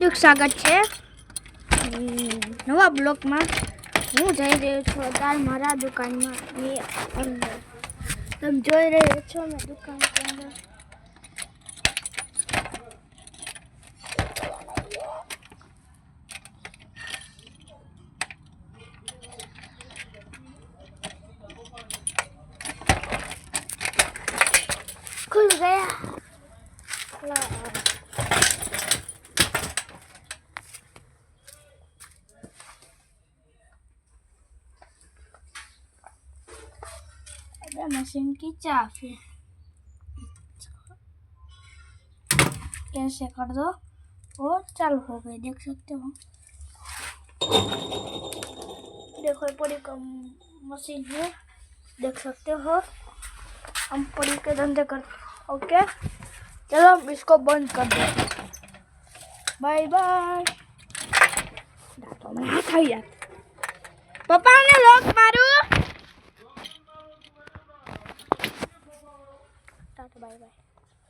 સ્વાગત છે નવા બ્લોકમાં। હું જઈ રહ્યો છું અત્યારે મારા દુકાનમાં અંદર। તમે જોઈ રહ્યા છો મેં દુકાન કે અંદર खुल गया। मशीन की चाबी कैसे कर दो और चालू हो गई, देख सकते हो। देखो पूरी मशीन है, देख सकते हो। हम पूरी के धंधे कर ओके। चलो हम इसको बंद कर दो। Bye bye. पापा ने लॉक मारू। टाटा बाय बाय।